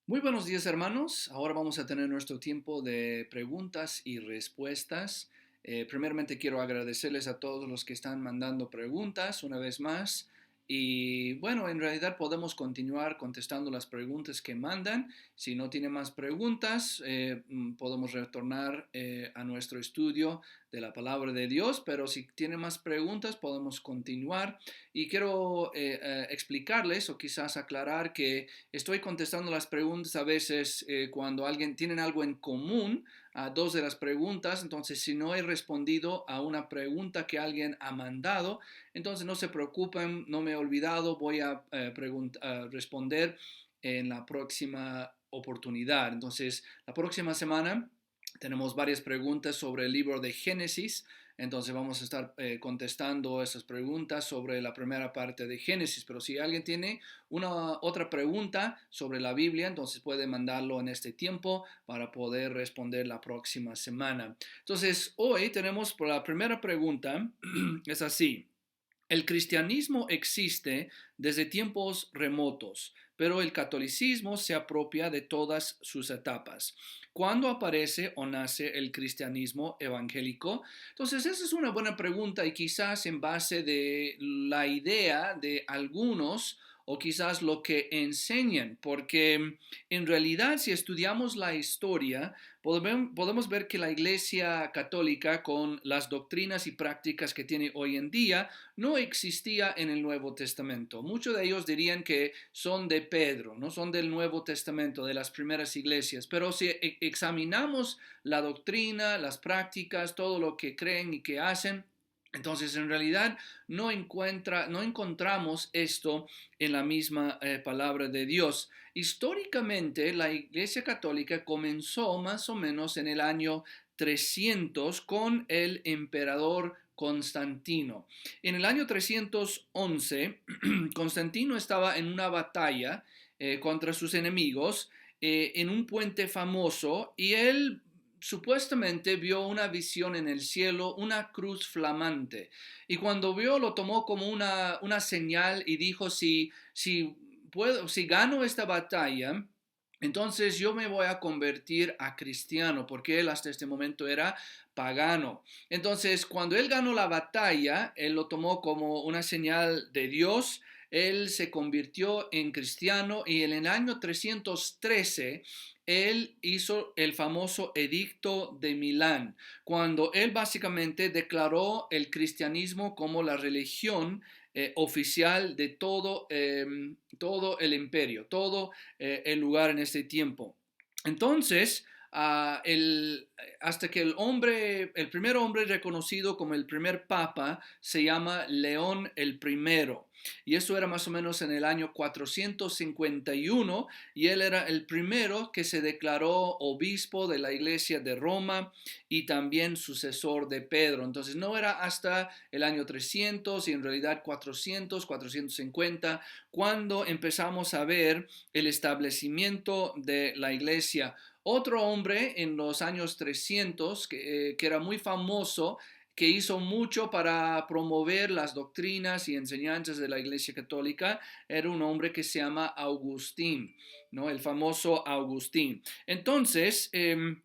Muy buenos días, hermanos. Ahora vamos a tener nuestro tiempo de preguntas y respuestas. Primeramente quiero agradecerles a todos los que están mandando preguntas una vez más. Y bueno, en realidad podemos continuar contestando las preguntas que mandan. Si no tiene más preguntas, podemos retornar a nuestro estudio de la palabra de Dios. Pero si tiene más preguntas, podemos continuar. Y quiero explicarles o quizás aclarar que estoy contestando las preguntas a veces cuando alguien tiene algo en común, a dos de las preguntas. Entonces, si no he respondido a una pregunta que alguien ha mandado, entonces no se preocupen, no me he olvidado, voy a responder en la próxima oportunidad. Entonces, la próxima semana tenemos varias preguntas sobre el libro de Génesis. Entonces vamos a estar contestando esas preguntas sobre la primera parte de Génesis. Pero si alguien tiene una otra pregunta sobre la Biblia, entonces puede mandarlo en este tiempo para poder responder la próxima semana. Entonces, hoy tenemos por la primera pregunta, es así. El cristianismo existe desde tiempos remotos, pero el catolicismo se apropia de todas sus etapas. ¿Cuándo aparece o nace el cristianismo evangélico? Entonces, esa es una buena pregunta y quizás en base de la idea de algunos o quizás lo que enseñan, porque en realidad si estudiamos la historia, podemos ver que la Iglesia Católica, con las doctrinas y prácticas que tiene hoy en día, no existía en el Nuevo Testamento. Muchos de ellos dirían que son de Pedro, no son del Nuevo Testamento, de las primeras iglesias. Pero si examinamos la doctrina, las prácticas, todo lo que creen y que hacen, entonces en realidad no encontramos esto en la misma palabra de Dios. Históricamente, la Iglesia Católica comenzó más o menos en el año 300 con el emperador Constantino. En el año 311, Constantino estaba en una batalla contra sus enemigos en un puente famoso, y él supuestamente vio una visión en el cielo, una cruz flamante. Y cuando vio, lo tomó como una señal y dijo, si gano esta batalla, entonces yo me voy a convertir a cristiano, porque él hasta este momento era pagano. Entonces, cuando él ganó la batalla, él lo tomó como una señal de Dios. Él se convirtió en cristiano y en el año 313 él hizo el famoso Edicto de Milán, cuando él básicamente declaró el cristianismo como la religión oficial de todo el imperio, todo el lugar en este tiempo. Entonces, hasta que el primer hombre reconocido como el primer papa se llama León el primero. Y eso era más o menos en el año 451, y él era el primero que se declaró obispo de la iglesia de Roma y también sucesor de Pedro. Entonces no era hasta el año 300 y en realidad 400, 450, cuando empezamos a ver el establecimiento de la iglesia. Otro hombre en los años 300 que era muy famoso, que hizo mucho para promover las doctrinas y enseñanzas de la Iglesia Católica, era un hombre que se llama Agustín, ¿no? El famoso Agustín. Entonces, en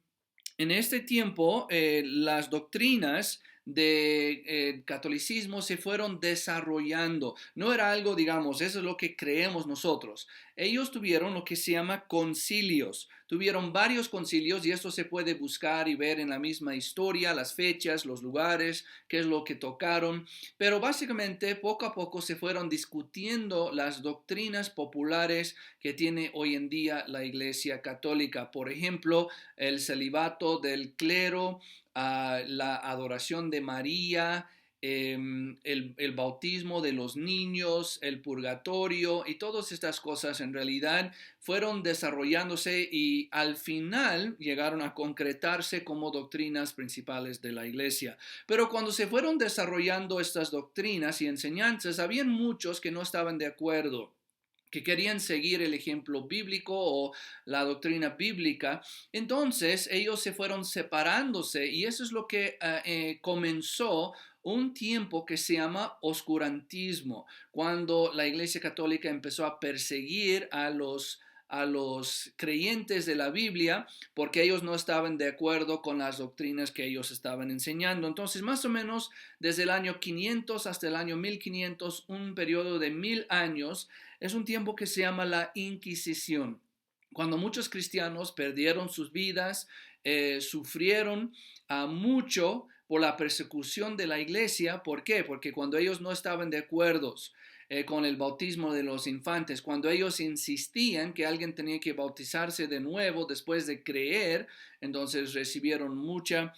este tiempo, las doctrinas de catolicismo se fueron desarrollando. No era algo, digamos, eso es lo que creemos nosotros. Ellos tuvieron lo que se llama concilios. Tuvieron varios concilios, y esto se puede buscar y ver en la misma historia, las fechas, los lugares, qué es lo que tocaron. Pero básicamente, poco a poco se fueron discutiendo las doctrinas populares que tiene hoy en día la Iglesia Católica. Por ejemplo, el celibato del clero, la adoración de María, el bautismo de los niños, el purgatorio, y todas estas cosas en realidad fueron desarrollándose y al final llegaron a concretarse como doctrinas principales de la iglesia. Pero cuando se fueron desarrollando estas doctrinas y enseñanzas, habían muchos que no estaban de acuerdo, que querían seguir el ejemplo bíblico o la doctrina bíblica. Entonces ellos se fueron separándose, y eso es lo que comenzó un tiempo que se llama oscurantismo, cuando la Iglesia Católica empezó a perseguir a los creyentes de la Biblia porque ellos no estaban de acuerdo con las doctrinas que ellos estaban enseñando. Entonces, más o menos desde el año 500 hasta el año 1500, un periodo de 1000 años, es un tiempo que se llama la Inquisición, cuando muchos cristianos perdieron sus vidas, sufrieron mucho por la persecución de la iglesia. ¿Por qué? Porque cuando ellos no estaban de acuerdo con el bautismo de los infantes, cuando ellos insistían que alguien tenía que bautizarse de nuevo después de creer, entonces recibieron mucha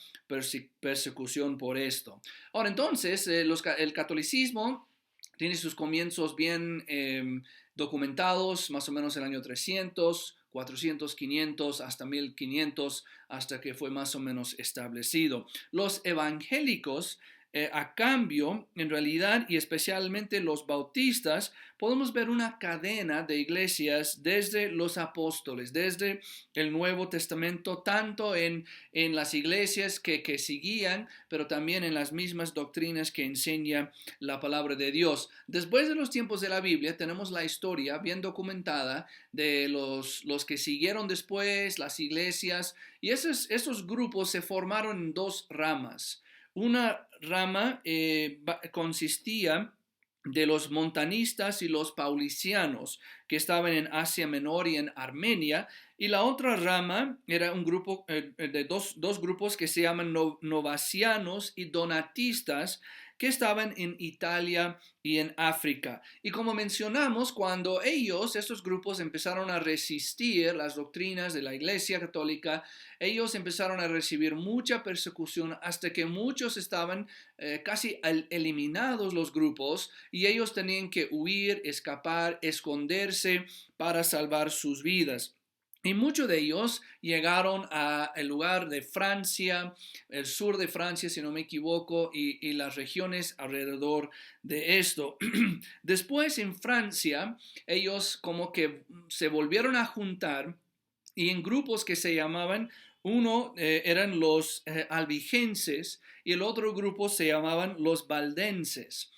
persecución por esto. Ahora, entonces, el catolicismo tiene sus comienzos bien documentados, más o menos en el año 300, 400, 500, hasta 1500, hasta que fue más o menos establecido. Los evangélicos, a cambio, en realidad, y especialmente los bautistas, podemos ver una cadena de iglesias desde los apóstoles, desde el Nuevo Testamento, tanto en las iglesias que seguían, pero también en las mismas doctrinas que enseña la palabra de Dios. Después de los tiempos de la Biblia, tenemos la historia bien documentada de los que siguieron después, las iglesias, y esos grupos se formaron en dos ramas. Una rama consistía de los montanistas y los paulicianos, que estaban en Asia Menor y en Armenia, y la otra rama era un grupo de dos grupos que se llaman novacianos y donatistas, que estaban en Italia y en África. Y como mencionamos, cuando estos grupos empezaron a resistir las doctrinas de la Iglesia Católica, ellos empezaron a recibir mucha persecución hasta que muchos estaban casi eliminados los grupos, y ellos tenían que huir, escapar, esconderse para salvar sus vidas. Y muchos de ellos llegaron al lugar de Francia, el sur de Francia, si no me equivoco, y las regiones alrededor de esto. Después en Francia, ellos como que se volvieron a juntar, y en grupos que se llamaban, uno eran los albigenses, y el otro grupo se llamaban los valdenses.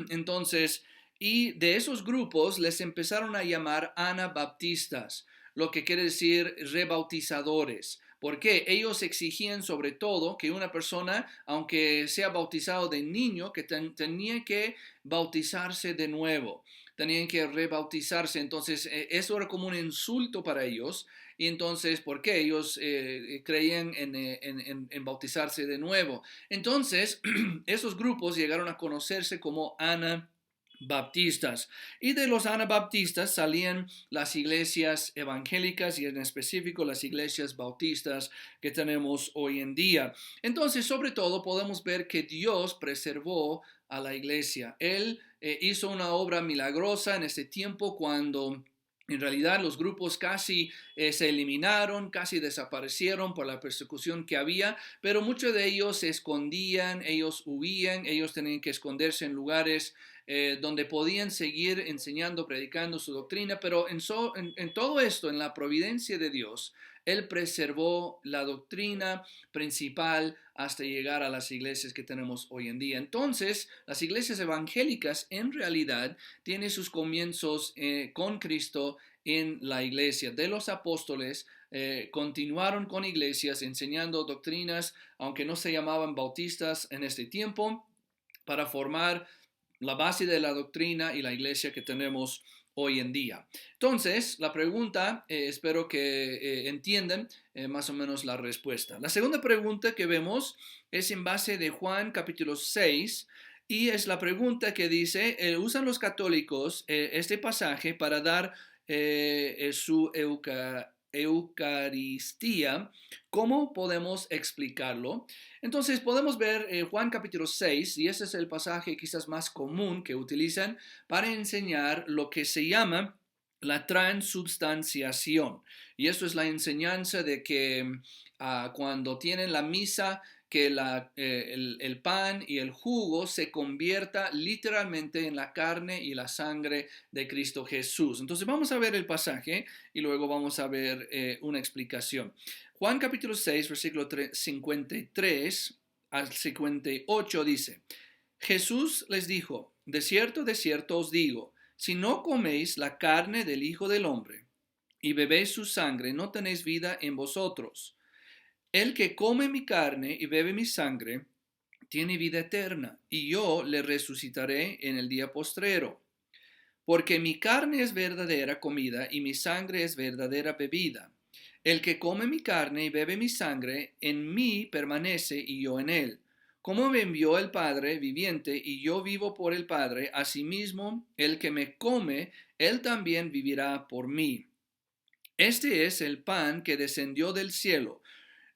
Entonces, y de esos grupos les empezaron a llamar anabaptistas, lo que quiere decir rebautizadores. Porque ellos exigían sobre todo que una persona, aunque sea bautizado de niño, que tenía que bautizarse de nuevo, tenían que rebautizarse. Entonces, eso era como un insulto para ellos. Y entonces, ¿por qué? Ellos creían en bautizarse de nuevo. Entonces, esos grupos llegaron a conocerse como anabaptistas, y de los anabaptistas salían las iglesias evangélicas, y en específico las iglesias bautistas que tenemos hoy en día. Entonces, sobre todo, podemos ver que Dios preservó a la iglesia. Él hizo una obra milagrosa en ese tiempo, cuando en realidad los grupos casi se eliminaron, casi desaparecieron por la persecución que había, pero muchos de ellos se escondían, ellos huían, ellos tenían que esconderse en lugares donde podían seguir enseñando, predicando su doctrina. Pero en todo esto, en la providencia de Dios, Él preservó la doctrina principal hasta llegar a las iglesias que tenemos hoy en día. Entonces, las iglesias evangélicas en realidad tienen sus comienzos con Cristo en la iglesia de los apóstoles. Continuaron con iglesias enseñando doctrinas, aunque no se llamaban bautistas en este tiempo, para formar la base de la doctrina y la iglesia que tenemos hoy en día. Entonces, la pregunta, espero que entiendan más o menos la respuesta. La segunda pregunta que vemos es en base de Juan capítulo 6, y es la pregunta que dice, usan los católicos este pasaje para dar su Eucaristía. ¿Cómo podemos explicarlo? Entonces podemos ver Juan capítulo 6, y ese es el pasaje quizás más común que utilizan para enseñar lo que se llama la transubstanciación. Y esto es la enseñanza de que cuando tienen la misa, que el pan y el jugo se convierta literalmente en la carne y la sangre de Cristo Jesús. Entonces vamos a ver el pasaje y luego vamos a ver una explicación. Juan capítulo 6, versículo 53 al 58 dice: Jesús les dijo: de cierto os digo, Si no coméis la carne del Hijo del Hombre y bebéis su sangre, no tenéis vida en vosotros. El que come mi carne y bebe mi sangre, tiene vida eterna, y yo le resucitaré en el día postrero. Porque mi carne es verdadera comida y mi sangre es verdadera bebida. El que come mi carne y bebe mi sangre, en mí permanece y yo en él. Como me envió el Padre viviente y yo vivo por el Padre, asimismo el que me come, él también vivirá por mí. Este es el pan que descendió del cielo,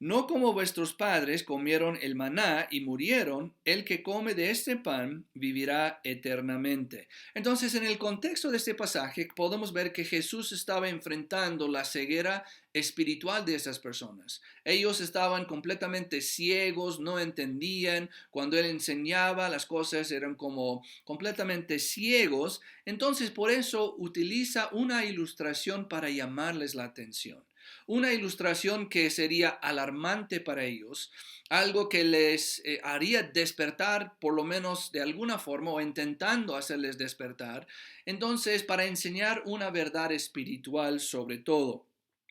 no como vuestros padres comieron el maná y murieron, el que come de este pan vivirá eternamente. Entonces, en el contexto de este pasaje, podemos ver que Jesús estaba enfrentando la ceguera espiritual de esas personas. Ellos estaban completamente ciegos, no entendían. Cuando Él enseñaba, las cosas eran como completamente ciegos. Entonces, por eso utiliza una ilustración para llamarles la atención. Una ilustración que sería alarmante para ellos, algo que les haría despertar por lo menos de alguna forma o intentando hacerles despertar. Entonces, para enseñar una verdad espiritual sobre todo.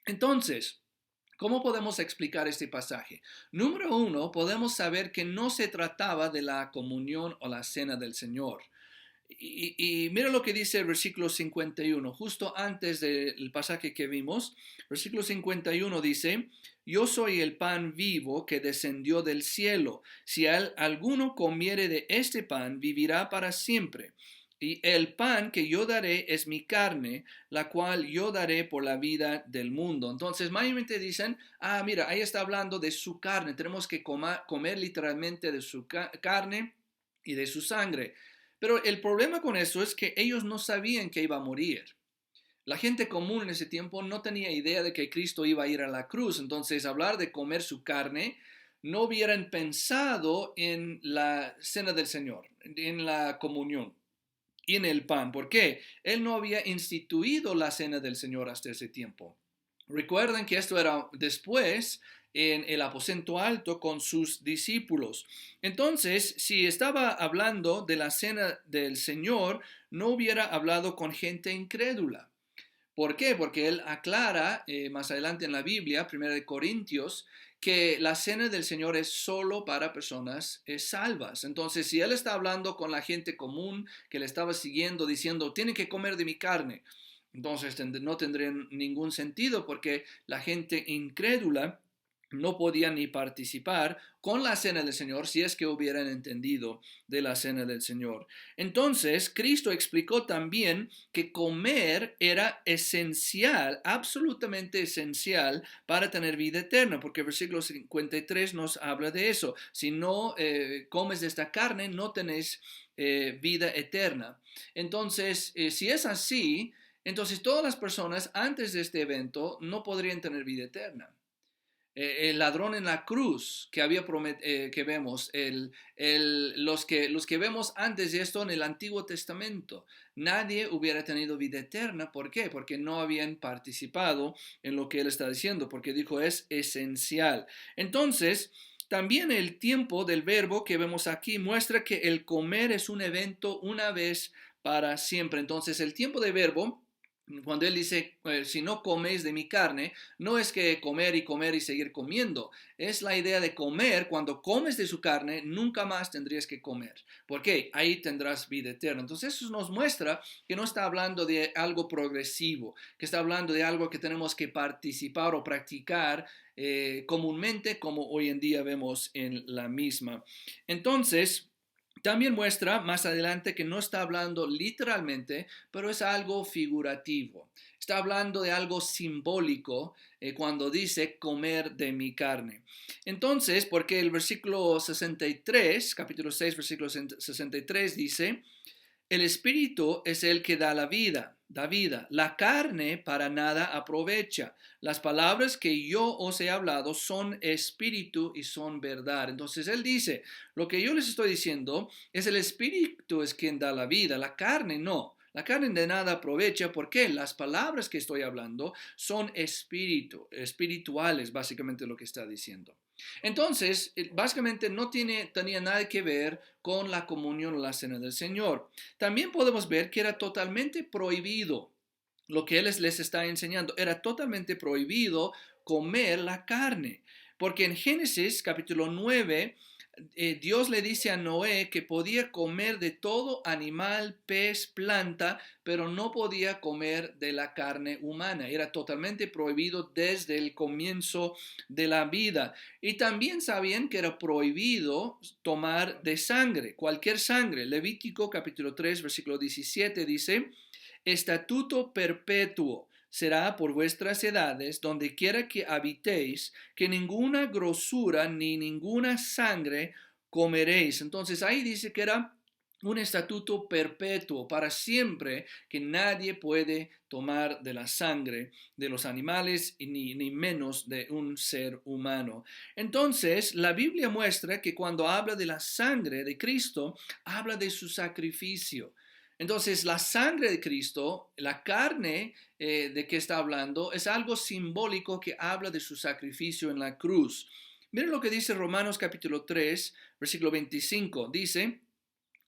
Entonces, ¿cómo podemos explicar este pasaje? Número uno, podemos saber que no se trataba de la comunión o la cena del Señor. Y mira lo que dice el versículo 51, justo antes del pasaje que vimos. Versículo 51 dice: Yo soy el pan vivo que descendió del cielo. Si alguno comiere de este pan, vivirá para siempre. Y el pan que yo daré es mi carne, la cual yo daré por la vida del mundo. Entonces, mayormente dicen, mira, ahí está hablando de su carne. Tenemos que comer literalmente de su carne y de su sangre. Pero el problema con eso es que ellos no sabían que iba a morir. La gente común en ese tiempo no tenía idea de que Cristo iba a ir a la cruz. Entonces, hablar de comer su carne, no hubieran pensado en la cena del Señor, en la comunión y en el pan. ¿Por qué? Él no había instituido la cena del Señor hasta ese tiempo. Recuerden que esto era después en el aposento alto con sus discípulos. Entonces, si estaba hablando de la cena del Señor, no hubiera hablado con gente incrédula. ¿Por qué? Porque él aclara más adelante en la Biblia, 1 de Corintios, que la cena del Señor es solo para personas salvas. Entonces, si él está hablando con la gente común que le estaba siguiendo, diciendo, tienen que comer de mi carne, entonces no tendría ningún sentido porque la gente incrédula no podía ni participar con la cena del Señor si es que hubieran entendido de la cena del Señor. Entonces, Cristo explicó también que comer era esencial, absolutamente esencial para tener vida eterna, porque el versículo 53 nos habla de eso. Si no comes de esta carne, no tenés vida eterna. Entonces, si es así, entonces todas las personas antes de este evento no podrían tener vida eterna. El ladrón en la cruz que vemos, los que vemos antes de esto en el Antiguo Testamento, nadie hubiera tenido vida eterna. ¿Por qué? Porque no habían participado en lo que él está diciendo, porque dijo es esencial. Entonces, también el tiempo del verbo que vemos aquí muestra que el comer es un evento una vez para siempre. Entonces, el tiempo de verbo, cuando él dice, si no coméis de mi carne, no es que comer y seguir comiendo. Es la idea de comer. Cuando comes de su carne, nunca más tendrías que comer. ¿Por qué? Ahí tendrás vida eterna. Entonces eso nos muestra que no está hablando de algo progresivo, que está hablando de algo que tenemos que participar o practicar comúnmente, como hoy en día vemos en la misma. Entonces, también muestra más adelante que no está hablando literalmente, pero es algo figurativo. Está hablando de algo simbólico cuando dice comer de mi carne. Entonces, porque el versículo 63, capítulo 6, versículo 63 dice, el espíritu es el que da la vida, da vida. La carne para nada aprovecha. Las palabras que yo os he hablado son espíritu y son verdad. Entonces él dice, lo que yo les estoy diciendo es el espíritu es quien da la vida, la carne no. La carne de nada aprovecha porque las palabras que estoy hablando son espirituales, básicamente lo que está diciendo. Entonces, básicamente no tenía nada que ver con la comunión o la cena del Señor. También podemos ver que era totalmente prohibido lo que Él les está enseñando. Era totalmente prohibido comer la carne. Porque en Génesis capítulo 9 Dios le dice a Noé que podía comer de todo animal, pez, planta, pero no podía comer de la carne humana. Era totalmente prohibido desde el comienzo de la vida. Y también sabían que era prohibido tomar de sangre, cualquier sangre. Levítico capítulo 3, versículo 17 dice, estatuto perpetuo será por vuestras edades, donde quiera que habitéis, que ninguna grosura ni ninguna sangre comeréis. Entonces ahí dice que era un estatuto perpetuo para siempre, que nadie puede tomar de la sangre de los animales ni menos de un ser humano. Entonces la Biblia muestra que cuando habla de la sangre de Cristo, habla de su sacrificio. Entonces, la sangre de Cristo, la carne de que está hablando, es algo simbólico que habla de su sacrificio en la cruz. Miren lo que dice Romanos capítulo 3, versículo 25. Dice,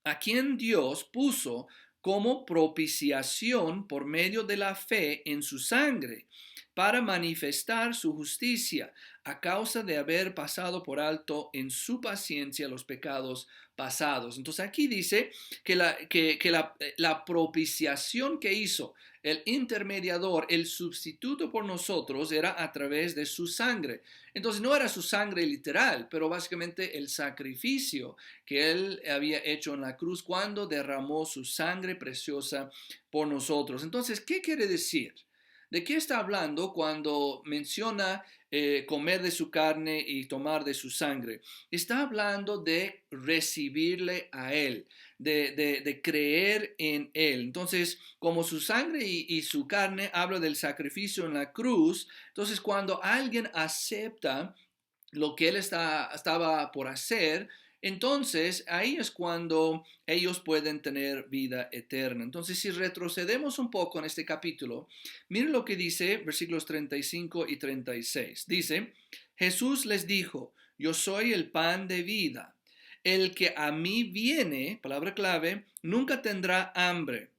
a quien Dios puso como propiciación por medio de la fe en su sangre, para manifestar su justicia, a causa de haber pasado por alto en su paciencia los pecados pasados. Entonces aquí dice que la propiciación que hizo el intermediador, el sustituto por nosotros, era a través de su sangre. Entonces no era su sangre literal, pero básicamente el sacrificio que Él había hecho en la cruz cuando derramó su sangre preciosa por nosotros. Entonces, ¿qué quiere decir? ¿De qué está hablando cuando menciona comer de su carne y tomar de su sangre? Está hablando de recibirle a Él, de creer en Él. Entonces, como su sangre y su carne habla del sacrificio en la cruz, entonces cuando alguien acepta lo que él estaba por hacer, entonces ahí es cuando ellos pueden tener vida eterna. Entonces, si retrocedemos un poco en este capítulo, miren lo que dice versículos 35 y 36. Dice, Jesús les dijo, yo soy el pan de vida. El que a mí viene, palabra clave, nunca tendrá hambre.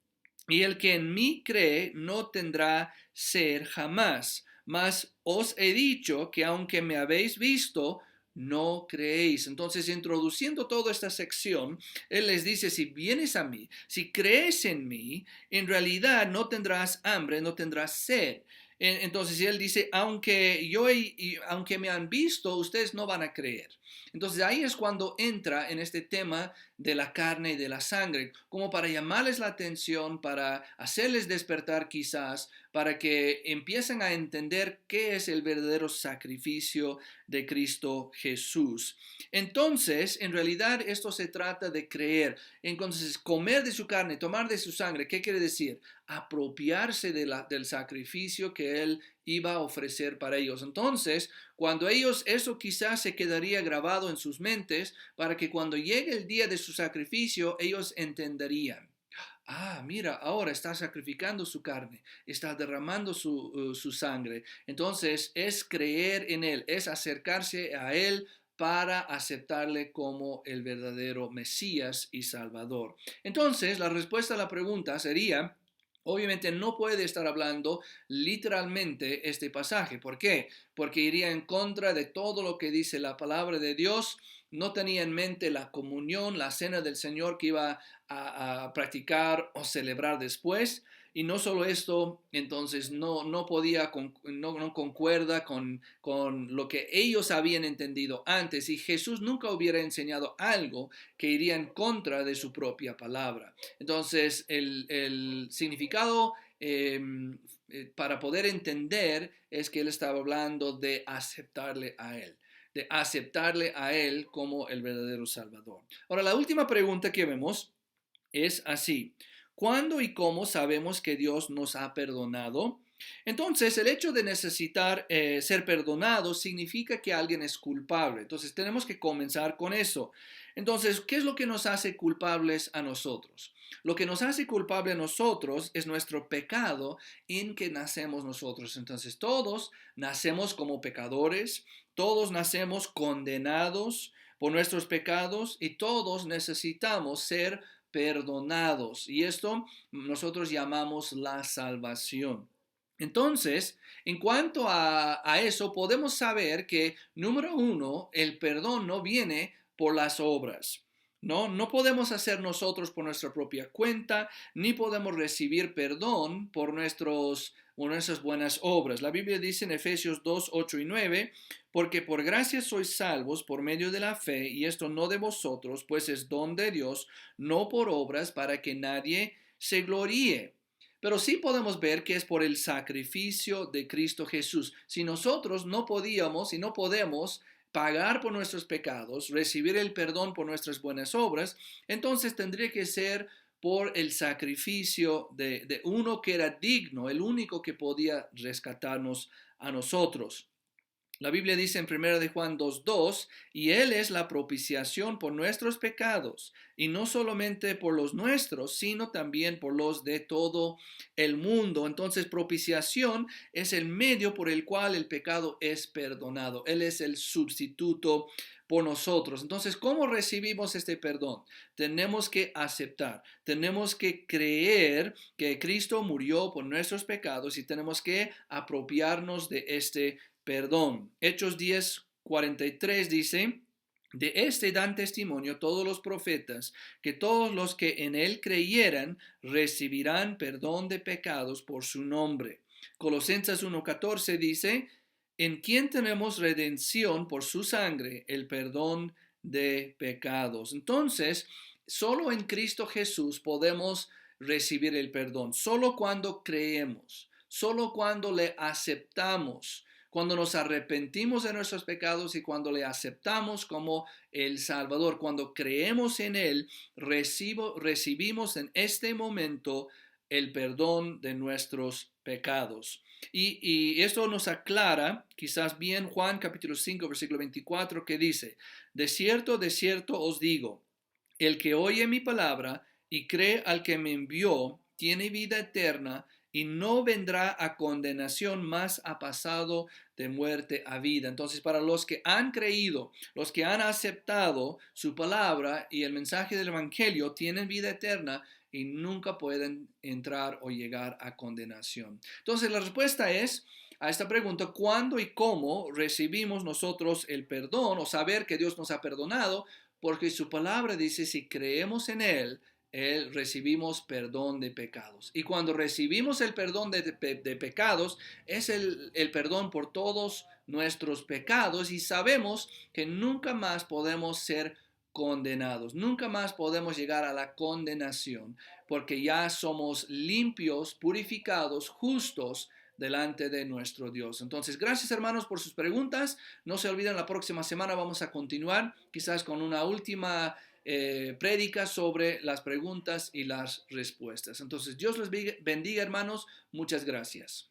Y el que en mí cree no tendrá sed jamás. Mas os he dicho que aunque me habéis visto, no creéis. Entonces, introduciendo toda esta sección, Él les dice, si vienes a mí, si crees en mí, en realidad no tendrás hambre, no tendrás sed. Entonces Él dice, aunque me han visto, ustedes no van a creer. Entonces ahí es cuando entra en este tema de la carne y de la sangre, como para llamarles la atención, para hacerles despertar quizás, para que empiecen a entender qué es el verdadero sacrificio de Cristo Jesús. Entonces, en realidad esto se trata de creer. Entonces, comer de su carne, tomar de su sangre, ¿qué quiere decir? Apropiarse del sacrificio que Él iba a ofrecer para ellos. Entonces, cuando ellos, eso quizás se quedaría grabado en sus mentes para que cuando llegue el día de su sacrificio, ellos entenderían. Ah, mira, ahora está sacrificando su carne, está derramando su sangre. Entonces es creer en Él, es acercarse a Él para aceptarle como el verdadero Mesías y Salvador. Entonces la respuesta a la pregunta sería, obviamente no puede estar hablando literalmente este pasaje. ¿Por qué? Porque iría en contra de todo lo que dice la palabra de Dios. No tenía en mente la comunión, la cena del Señor que iba a practicar o celebrar después. Y no solo esto, entonces no podía, no concuerda con lo que ellos habían entendido antes. Y Jesús nunca hubiera enseñado algo que iría en contra de su propia palabra. Entonces, el significado para poder entender es que él estaba hablando de aceptarle a Él como el verdadero Salvador. Ahora, la última pregunta que vemos es así. ¿Cuándo y cómo sabemos que Dios nos ha perdonado? Entonces, el hecho de necesitar ser perdonado significa que alguien es culpable. Entonces, tenemos que comenzar con eso. Entonces, ¿qué es lo que nos hace culpables a nosotros? Lo que nos hace culpable a nosotros es nuestro pecado en que nacemos nosotros. Entonces, todos nacemos como pecadores, todos nacemos condenados por nuestros pecados y todos necesitamos ser perdonados. Y esto nosotros llamamos la salvación. Entonces, en cuanto a eso, podemos saber que, número uno, el perdón no viene por las obras. No podemos hacer nosotros por nuestra propia cuenta, ni podemos recibir perdón por nuestras buenas obras. La Biblia dice en Efesios 2, 8 y 9, porque por gracia sois salvos por medio de la fe, y esto no de vosotros, pues es don de Dios, no por obras, para que nadie se gloríe. Pero sí podemos ver que es por el sacrificio de Cristo Jesús. Si nosotros no podíamos y no podemos pagar por nuestros pecados, recibir el perdón por nuestras buenas obras, entonces tendría que ser por el sacrificio de uno que era digno, el único que podía rescatarnos a nosotros. La Biblia dice en 1 de Juan 2:2, y Él es la propiciación por nuestros pecados, y no solamente por los nuestros, sino también por los de todo el mundo. Entonces, propiciación es el medio por el cual el pecado es perdonado. Él es el sustituto por nosotros. Entonces, ¿cómo recibimos este perdón? Tenemos que aceptar, tenemos que creer que Cristo murió por nuestros pecados y tenemos que apropiarnos de este perdón. Hechos 10:43 dice, de este dan testimonio todos los profetas, que todos los que en él creyeran recibirán perdón de pecados por su nombre. Colosenses 1:14 dice, en quien tenemos redención por su sangre, el perdón de pecados. Entonces, solo en Cristo Jesús podemos recibir el perdón, solo cuando creemos, solo cuando le aceptamos, cuando nos arrepentimos de nuestros pecados y cuando le aceptamos como el Salvador, cuando creemos en Él, recibimos en este momento el perdón de nuestros pecados. Y esto nos aclara quizás bien Juan capítulo 5 versículo 24 que dice, de cierto os digo, el que oye mi palabra y cree al que me envió, tiene vida eterna y no vendrá a condenación, mas ha pasado de muerte a vida. Entonces, para los que han creído, los que han aceptado su palabra y el mensaje del Evangelio, tienen vida eterna y nunca pueden entrar o llegar a condenación. Entonces, la respuesta es a esta pregunta, ¿cuándo y cómo recibimos nosotros el perdón o saber que Dios nos ha perdonado? Porque su palabra dice, si creemos en Él, recibimos perdón de pecados. Y cuando recibimos el perdón de pecados, es el perdón por todos nuestros pecados y sabemos que nunca más podemos ser condenados, nunca más podemos llegar a la condenación, porque ya somos limpios, purificados, justos delante de nuestro Dios. Entonces, gracias hermanos por sus preguntas. No se olviden, la próxima semana vamos a continuar quizás con una última prédica sobre las preguntas y las respuestas. Entonces, Dios les bendiga hermanos. Muchas gracias.